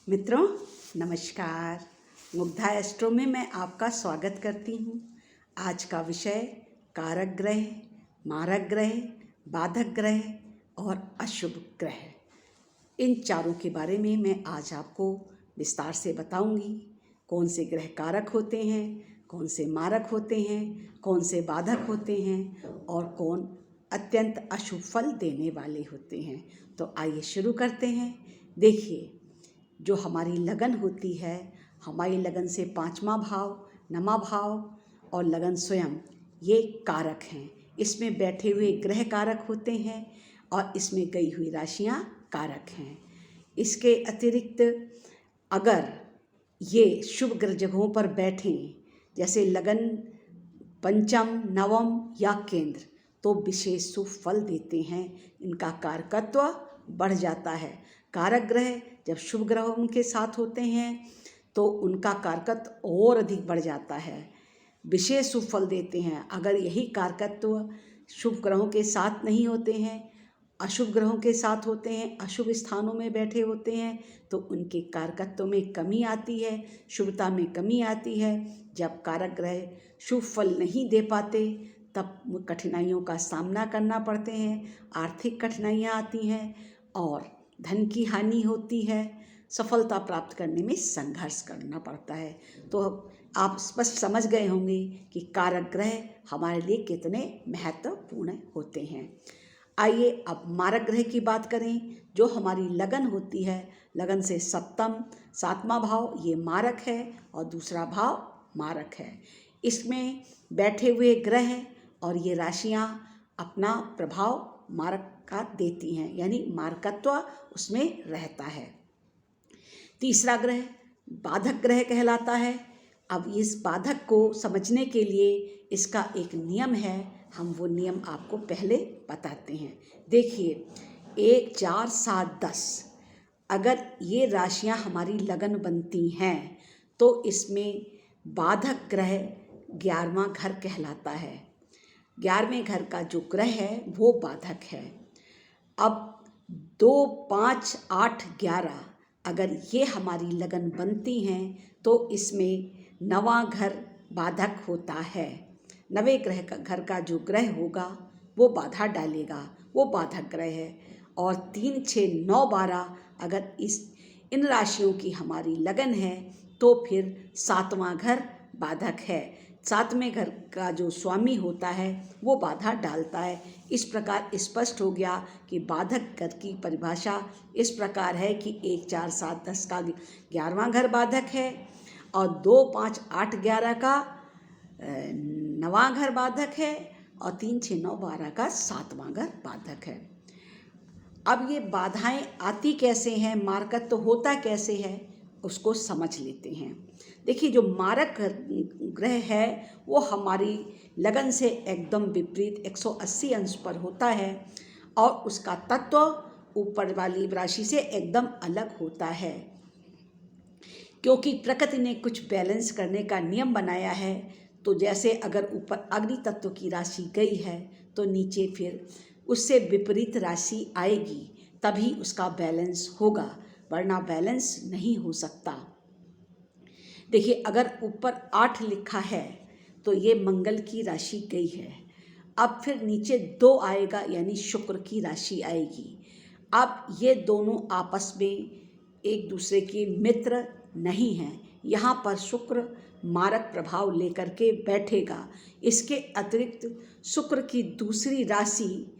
मित्रों नमस्कार। मुग्धा एस्ट्रो में मैं आपका स्वागत करती हूँ। आज का विषय कारक ग्रह, मारक ग्रह, बाधक ग्रह और अशुभ ग्रह, इन चारों के बारे में मैं आज आपको विस्तार से बताऊंगी। कौन से ग्रह कारक होते हैं, कौन से मारक होते हैं, कौन से बाधक होते हैं और कौन अत्यंत अशुभ फल देने वाले होते हैं। तो आइए शुरू करते हैं। देखिए, जो हमारी लगन होती है, हमारी लगन से 5वां भाव, 9वां भाव और लगन स्वयं, ये कारक हैं। इसमें बैठे हुए ग्रह कारक होते हैं और इसमें गई हुई राशियां कारक हैं। इसके अतिरिक्त अगर ये शुभ ग्रह जगहों पर बैठें, जैसे लगन पंचम, नवम या केंद्र, तो विशेष शुभ फल देते हैं। इनका कारकत्व बढ़ जाता है। कारक ग्रह जब शुभ ग्रहों उनके साथ होते हैं तो उनका कारकत्व और अधिक बढ़ जाता है, विशेष शुभ फल देते हैं। अगर यही कारकत्व शुभ ग्रहों के साथ नहीं होते हैं, अशुभ ग्रहों के साथ होते हैं, अशुभ स्थानों में बैठे होते हैं, तो उनके कारकत्व में कमी आती है, शुभता में कमी आती है। जब कारक ग्रह शुभ फल नहीं दे पाते तब कठिनाइयों का सामना करना पड़ते हैं, आर्थिक कठिनाइयाँ आती हैं और धन की हानि होती है, सफलता प्राप्त करने में संघर्ष करना पड़ता है। तो आप स्पष्ट समझ गए होंगे कि कारक ग्रह हमारे लिए कितने महत्वपूर्ण होते हैं। आइए अब मारक ग्रह की बात करें। जो हमारी लगन होती है, लगन से सप्तम, 7वां भाव, ये मारक है और दूसरा भाव मारक है। इसमें बैठे हुए ग्रह और ये राशियां अपना प्रभाव मारक का देती हैं, यानी मारकत्व उसमें रहता है। तीसरा ग्रह बाधक ग्रह कहलाता है। अब इस बाधक को समझने के लिए इसका एक नियम है, हम वो नियम आपको पहले बताते हैं। देखिए, 1, 4, 7, 10 अगर ये राशियां हमारी लगन बनती हैं तो इसमें बाधक ग्रह 11वां घर कहलाता है। 11वें घर का जो ग्रह है वो बाधक है। अब 2, 5, 8, 11 अगर ये हमारी लगन बनती हैं तो इसमें 9वां घर बाधक होता है। 9वें ग्रह का घर का जो ग्रह होगा वो बाधा डालेगा, वो बाधक ग्रह है। और 3, 6, 9, 12 अगर इन राशियों की हमारी लगन है तो फिर 7वां घर बाधक है। 7वें घर का जो स्वामी होता है वो बाधा डालता है। इस प्रकार स्पष्ट हो गया कि बाधक घर की परिभाषा इस प्रकार है कि 1, 4, 7, 10 का 11वां घर बाधक है और 2, 5, 8, 11 का 9वां घर बाधक है और 3, 6, 9, 12 का 7वां घर बाधक है। अब ये बाधाएं आती कैसे हैं, मारकत्व तो होता कैसे है, उसको समझ लेते हैं। देखिए, जो मारक ग्रह है वो हमारी लगन से एकदम विपरीत 180 अंश पर होता है और उसका तत्व ऊपर वाली राशि से एकदम अलग होता है, क्योंकि प्रकृति ने कुछ बैलेंस करने का नियम बनाया है। तो जैसे अगर ऊपर अग्नि तत्व की राशि गई है तो नीचे फिर उससे विपरीत राशि आएगी, तभी उसका बैलेंस होगा, वरना बैलेंस नहीं हो सकता। देखिए, अगर ऊपर 8 लिखा है तो ये मंगल की राशि गई है। अब फिर नीचे 2 आएगा, यानी शुक्र की राशि आएगी। अब ये दोनों आपस में एक दूसरे के मित्र नहीं हैं। यहाँ पर शुक्र मारक प्रभाव लेकर के बैठेगा। इसके अतिरिक्त शुक्र की दूसरी राशि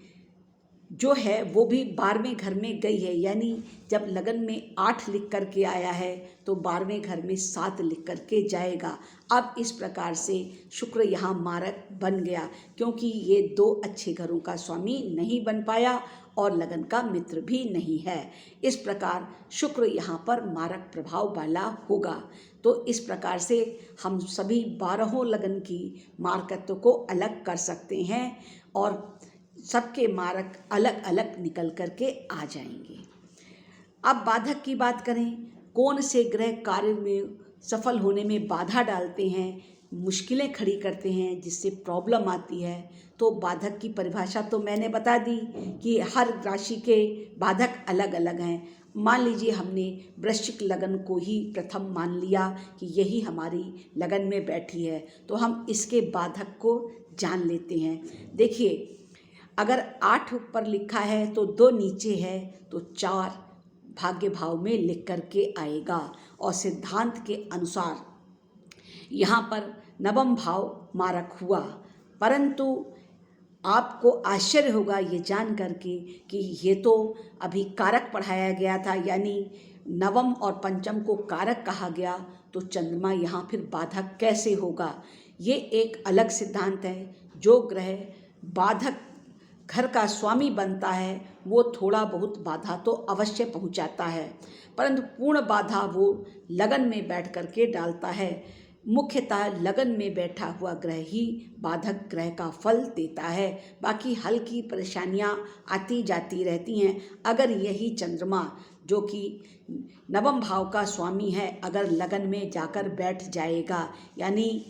जो है वो भी 12वें घर में गई है, यानी जब लगन में 8 लिख करके आया है तो 12वें घर में 7 लिख करके जाएगा। अब इस प्रकार से शुक्र यहाँ मारक बन गया, क्योंकि ये 2 अच्छे घरों का स्वामी नहीं बन पाया और लगन का मित्र भी नहीं है। इस प्रकार शुक्र यहाँ पर मारक प्रभाव वाला होगा। तो इस प्रकार से हम सभी 12 लगन की मारकत्व को अलग कर सकते हैं और सबके मारक अलग अलग निकल करके आ जाएंगे। अब बाधक की बात करें, कौन से ग्रह कार्य में सफल होने में बाधा डालते हैं, मुश्किलें खड़ी करते हैं, जिससे प्रॉब्लम आती है। तो बाधक की परिभाषा तो मैंने बता दी कि हर राशि के बाधक अलग अलग हैं। मान लीजिए हमने वृश्चिक लगन को ही प्रथम मान लिया कि यही हमारी लगन में बैठी है, तो हम इसके बाधक को जान लेते हैं। देखिए, अगर 8 ऊपर लिखा है तो 2 नीचे है, तो 4 भाग्य भाव में लिख करके आएगा। और सिद्धांत के अनुसार यहाँ पर नवम भाव मारक हुआ, परंतु आपको आश्चर्य होगा ये जान करके कि ये तो अभी कारक पढ़ाया गया था, यानी नवम और पंचम को कारक कहा गया, तो चंद्रमा यहाँ फिर बाधक कैसे होगा। ये एक अलग सिद्धांत है। जो ग्रह बाधक घर का स्वामी बनता है वो थोड़ा बहुत बाधा तो अवश्य पहुँचाता है, परंतु पूर्ण बाधा वो लगन में बैठ करके डालता है। मुख्यतः लगन में बैठा हुआ ग्रह ही बाधक ग्रह का फल देता है, बाकी हल्की परेशानियां आती जाती रहती हैं। अगर यही चंद्रमा जो कि नवम भाव का स्वामी है अगर लगन में जाकर बैठ जाएगा, यानी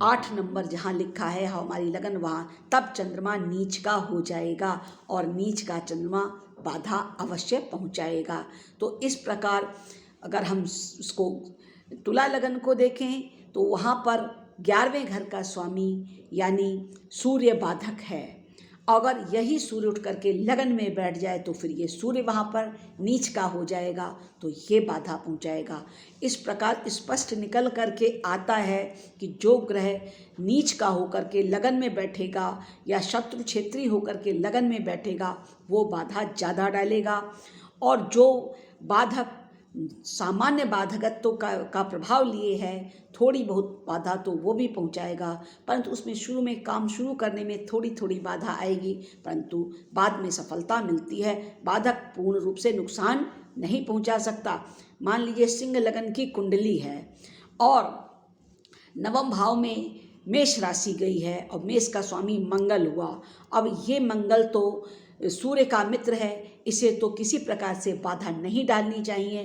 8 नंबर जहाँ लिखा है हमारी लगन वहाँ, तब चंद्रमा नीच का हो जाएगा और नीच का चंद्रमा बाधा अवश्य पहुँचाएगा। तो इस प्रकार अगर हम उसको तुला लगन को देखें तो वहाँ पर 11वें घर का स्वामी यानी सूर्य बाधक है। अगर यही सूर्य उठ करके लगन में बैठ जाए तो फिर ये सूर्य वहाँ पर नीच का हो जाएगा, तो ये बाधा पहुँचाएगा। इस प्रकार स्पष्ट निकल करके आता है कि जो ग्रह नीच का होकर के लगन में बैठेगा या शत्रु क्षेत्री होकर के लगन में बैठेगा वो बाधा ज़्यादा डालेगा, और जो बाधक सामान्य बाधकत्व का प्रभाव लिए है थोड़ी बहुत बाधा तो वो भी पहुंचाएगा, परंतु उसमें शुरू में काम शुरू करने में थोड़ी थोड़ी बाधा आएगी, परंतु बाद में सफलता मिलती है। बाधक पूर्ण रूप से नुकसान नहीं पहुंचा सकता। मान लीजिए सिंह लगन की कुंडली है और नवम भाव में मेष राशि गई है और मेष का स्वामी मंगल हुआ। अब ये मंगल तो सूर्य का मित्र है, इसे तो किसी प्रकार से बाधा नहीं डालनी चाहिए,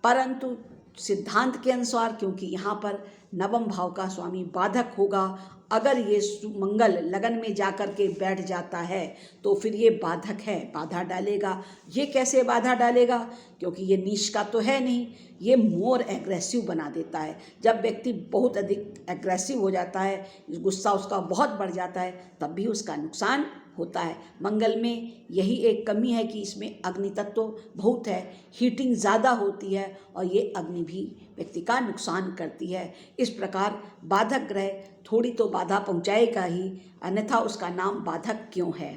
परंतु सिद्धांत के अनुसार क्योंकि यहाँ पर नवम भाव का स्वामी बाधक होगा, अगर ये मंगल लगन में जाकर के बैठ जाता है तो फिर ये बाधक है, बाधा डालेगा। ये कैसे बाधा डालेगा, क्योंकि ये नीच का तो है नहीं, ये मोर एग्रेसिव बना देता है। जब व्यक्ति बहुत अधिक एग्रेसिव हो जाता है, गुस्सा उसका बहुत बढ़ जाता है, तब भी उसका नुकसान होता है। मंगल में यही एक कमी है कि इसमें अग्नि तत्व बहुत है, हीटिंग ज़्यादा होती है और ये अग्नि भी व्यक्ति का नुकसान करती है। इस प्रकार बाधक ग्रह थोड़ी तो बाधा पहुंचाएगा ही, अन्यथा उसका नाम बाधक क्यों है।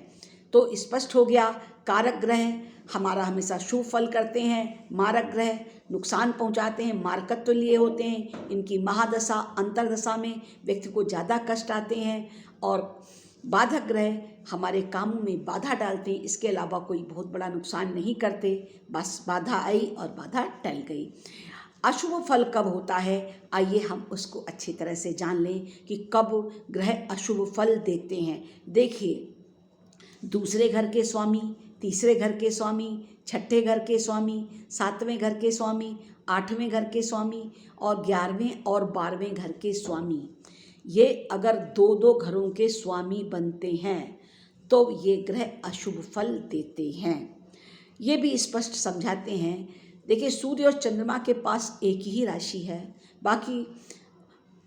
तो स्पष्ट हो गया, कारक ग्रह हमारा हमेशा शुभ फल करते हैं, मारक ग्रह नुकसान पहुंचाते हैं, मारकत्व लिए होते हैं। इनकी महादशा अंतर्दशा में व्यक्ति को ज़्यादा कष्ट आते हैं और बाधक ग्रह हमारे कामों में बाधा डालते हैं, इसके अलावा कोई बहुत बड़ा नुकसान नहीं करते। बस बाधा आई और बाधा टल गई। अशुभ फल कब होता है, आइए हम उसको अच्छी तरह से जान लें कि कब ग्रह अशुभ फल देते हैं। देखिए, दूसरे घर के स्वामी, तीसरे घर के स्वामी, छठे घर के स्वामी, 7वें घर के स्वामी, 8वें घर के स्वामी और 11वें और 12वें घर के स्वामी, ये अगर 2-2 घरों के स्वामी बनते हैं तो ये ग्रह अशुभ फल देते हैं। ये भी स्पष्ट समझाते हैं। देखिए, सूर्य और चंद्रमा के पास एक ही राशि है, बाकी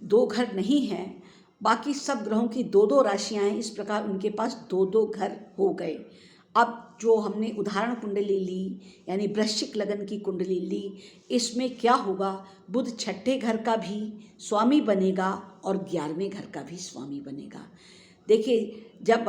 2 घर नहीं हैं, बाकी सब ग्रहों की 2-2 राशियां हैं। इस प्रकार उनके पास 2-2 घर हो गए। अब जो हमने उदाहरण कुंडली ली, यानी वृश्चिक लगन की कुंडली ली, इसमें क्या होगा, बुध छठे घर का भी स्वामी बनेगा और 11वें घर का भी स्वामी बनेगा। देखिए, जब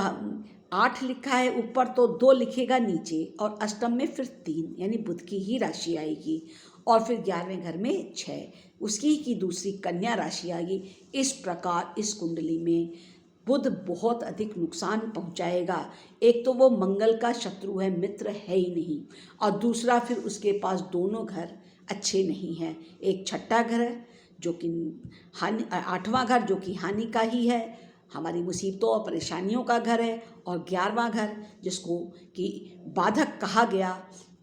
8 लिखा है ऊपर तो 2 लिखेगा नीचे और अष्टम में फिर 3, यानी बुध की ही राशि आएगी और फिर 11वें घर में 6, उसकी की दूसरी कन्या राशि आएगी। इस प्रकार इस कुंडली में बुध बहुत अधिक नुकसान पहुंचाएगा। एक तो वो मंगल का शत्रु है, मित्र है ही नहीं, और दूसरा फिर उसके पास दोनों घर अच्छे नहीं हैं। एक छठा घर है जो कि हानि, 8वां घर जो कि हानि का ही है, हमारी मुसीबतों और परेशानियों का घर है, और 11वां घर जिसको कि बाधक कहा गया।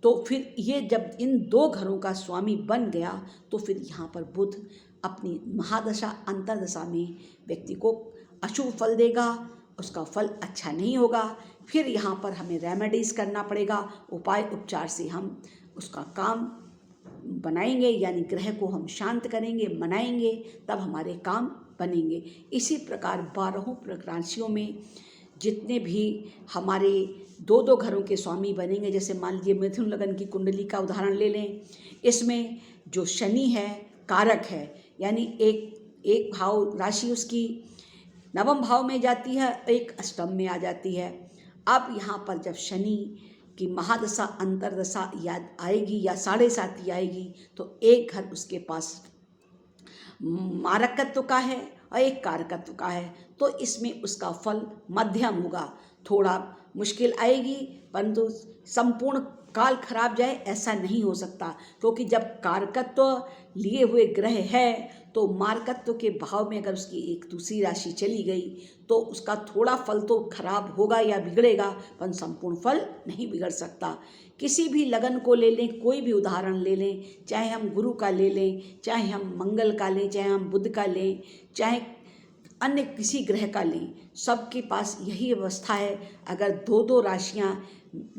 तो फिर ये जब इन 2 घरों का स्वामी बन गया तो फिर यहाँ पर बुध अपनी महादशा अंतर्दशा में व्यक्ति को अशुभ फल देगा, उसका फल अच्छा नहीं होगा। फिर यहाँ पर हमें रेमेडीज़ करना पड़ेगा, उपाय उपचार से हम उसका काम बनाएंगे, यानी ग्रह को हम शांत करेंगे, मनाएंगे, तब हमारे काम बनेंगे। इसी प्रकार 12 राशियों में जितने भी हमारे 2-2 घरों के स्वामी बनेंगे, जैसे मान लीजिए मिथुन लगन की कुंडली का उदाहरण ले लें, इसमें जो शनि है कारक है, यानी एक भाव राशि उसकी नवम भाव में जाती है, एक अष्टम में आ जाती है। अब यहाँ पर जब शनि की महादशा अंतरदशा याद आएगी या 7.5 आएगी, तो एक घर उसके पास मारकत्व का है और एक कारकत्व का है, तो इसमें उसका फल मध्यम होगा। थोड़ा मुश्किल आएगी, परंतु संपूर्ण काल खराब जाए ऐसा नहीं हो सकता, क्योंकि जब कारकत्व लिए हुए ग्रह है तो मारकत्व के भाव में अगर उसकी एक दूसरी राशि चली गई तो उसका थोड़ा फल तो खराब होगा या बिगड़ेगा, पर संपूर्ण फल नहीं बिगड़ सकता। किसी भी लगन को ले लें, कोई भी उदाहरण ले लें, चाहे हम गुरु का ले लें, चाहे हम मंगल का लें, चाहे हम बुध का लें, चाहे अन्य किसी ग्रह का लें, सबके पास यही अवस्था है। अगर 2-2 राशियां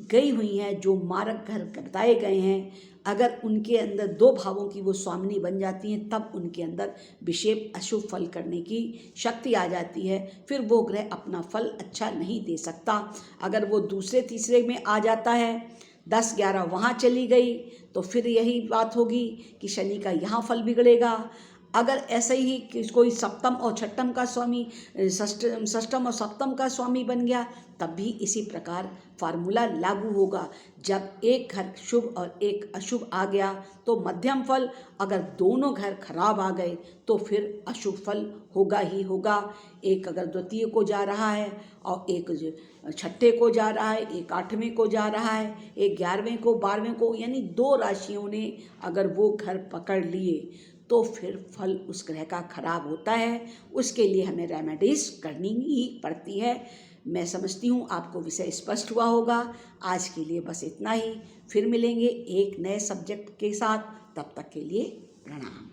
गई हुई हैं जो मारक घर बताए गए हैं, अगर उनके अंदर 2 भावों की वो स्वामिनी बन जाती हैं, तब उनके अंदर विशेष अशुभ फल करने की शक्ति आ जाती है। फिर वो ग्रह अपना फल अच्छा नहीं दे सकता। अगर वो दूसरे तीसरे में आ जाता है, 10-11 वहाँ चली गई, तो फिर यही बात होगी कि शनि का यहाँ फल बिगड़ेगा। अगर ऐसे ही कोई सप्तम और छठम का स्वामी, षष्टम और सप्तम का स्वामी बन गया, तब भी इसी प्रकार फार्मूला लागू होगा। जब एक घर शुभ और एक अशुभ आ गया तो मध्यम फल, अगर दोनों घर खराब आ गए तो फिर अशुभ फल होगा ही होगा। एक अगर द्वितीय को जा रहा है और एक छठे को जा रहा है, एक 8वें को जा रहा है, एक 11वें को, 12वें को, यानी 2 राशियों ने अगर वो घर पकड़ लिए तो फिर फल उस ग्रह का खराब होता है। उसके लिए हमें रेमेडीज करनी ही पड़ती है। मैं समझती हूँ आपको विषय स्पष्ट हुआ होगा। आज के लिए बस इतना ही, फिर मिलेंगे एक नए सब्जेक्ट के साथ। तब तक के लिए प्रणाम।